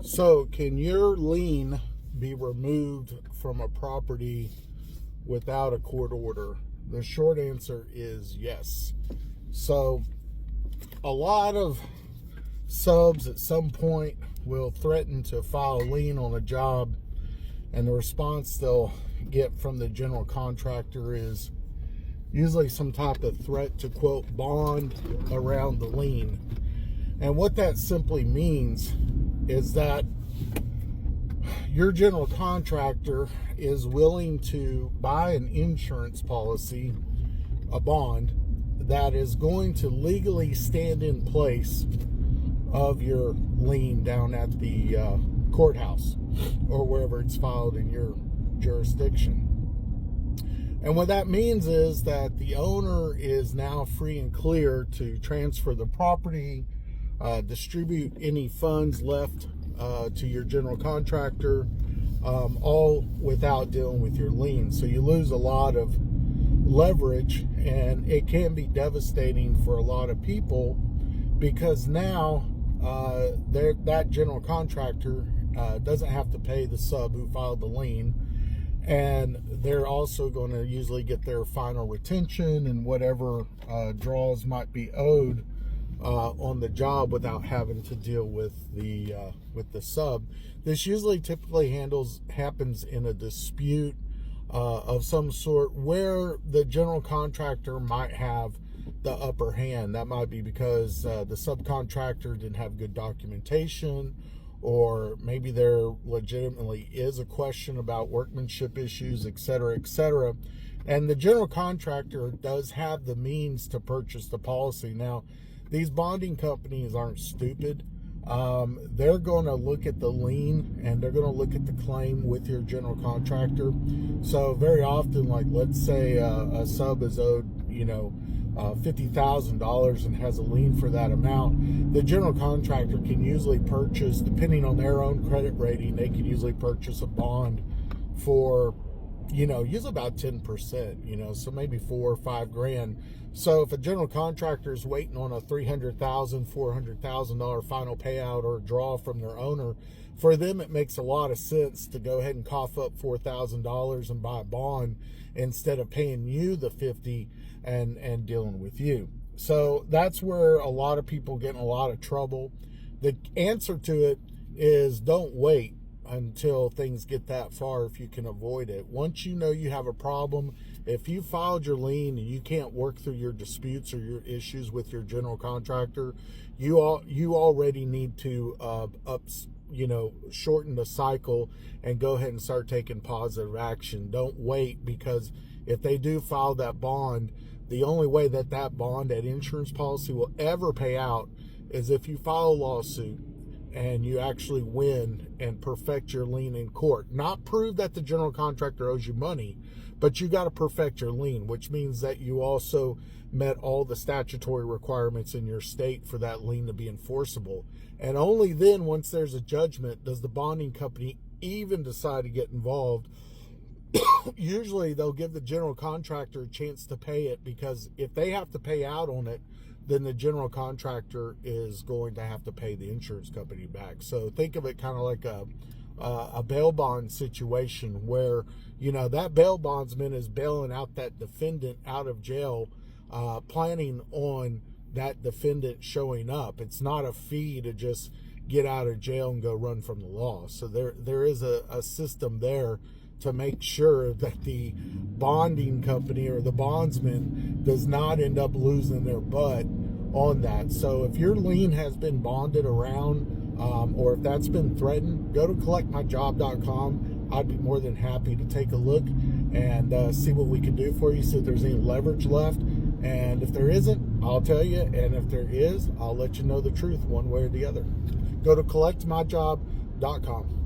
So, can your lien be removed from a property without a court order? The short answer is yes. So, a lot of subs at some point will threaten to file a lien on a job, and the response they'll get from the general contractor is usually some type of threat to, quote, bond around the lien. And what that simply means is that your general contractor is willing to buy an insurance policy, a bond, that is going to legally stand in place of your lien down at the courthouse or wherever it's filed in your jurisdiction. And what that means is that the owner is now free and clear to transfer the property, distribute any funds left to your general contractor, all without dealing with your lien. So you lose a lot of leverage, and it can be devastating for a lot of people because now that general contractor doesn't have to pay the sub who filed the lien, and they're also going to usually get their final retention and whatever draws might be owed on the job without having to deal with the sub. This usually typically happens in a dispute of some sort where the general contractor might have the upper hand. That might be because the subcontractor didn't have good documentation, or maybe there legitimately is a question about workmanship issues, et cetera, et cetera. And the general contractor does have the means to purchase the policy. Now, these bonding companies aren't stupid. They're going to look at the lien and they're going to look at the claim with your general contractor. So very often, like let's say a sub is owed, $50,000 and has a lien for that amount, the general contractor can usually purchase, depending on their own credit rating, they can usually purchase a bond for, usually about 10%, so maybe $4 or $5 grand. So if a general contractor is waiting on a $300,000, $400,000 final payout or draw from their owner, for them it makes a lot of sense to go ahead and cough up $4,000 and buy a bond instead of paying you the $50 and dealing with you. So that's where a lot of people get in a lot of trouble. The answer to it is don't wait until things get that far if you can avoid it. Once you know you have a problem, if you filed your lien and you can't work through your disputes or your issues with your general contractor, you already need to shorten the cycle and go ahead and start taking positive action. Don't wait, because if they do file that bond, the only way that bond, that insurance policy, will ever pay out is if you file a lawsuit and you actually win and perfect your lien in court. Not prove that the general contractor owes you money, but you got to perfect your lien, which means that you also met all the statutory requirements in your state for that lien to be enforceable. And only then, once there's a judgment, does the bonding company even decide to get involved. Usually they'll give the general contractor a chance to pay it, because if they have to pay out on it, then the general contractor is going to have to pay the insurance company back. So think of it kind of like a bail bond situation where, that bail bondsman is bailing out that defendant out of jail, planning on that defendant showing up. It's not a fee to just get out of jail and go run from the law. So there is a system there to make sure that the bonding company or the bondsman does not end up losing their butt on that. So if your lien has been bonded around, or if that's been threatened, go to collectmyjob.com. I'd be more than happy to take a look and see what we can do for you, see if there's any leverage left. And if there isn't, I'll tell you. And if there is, I'll let you know the truth one way or the other. Go to collectmyjob.com.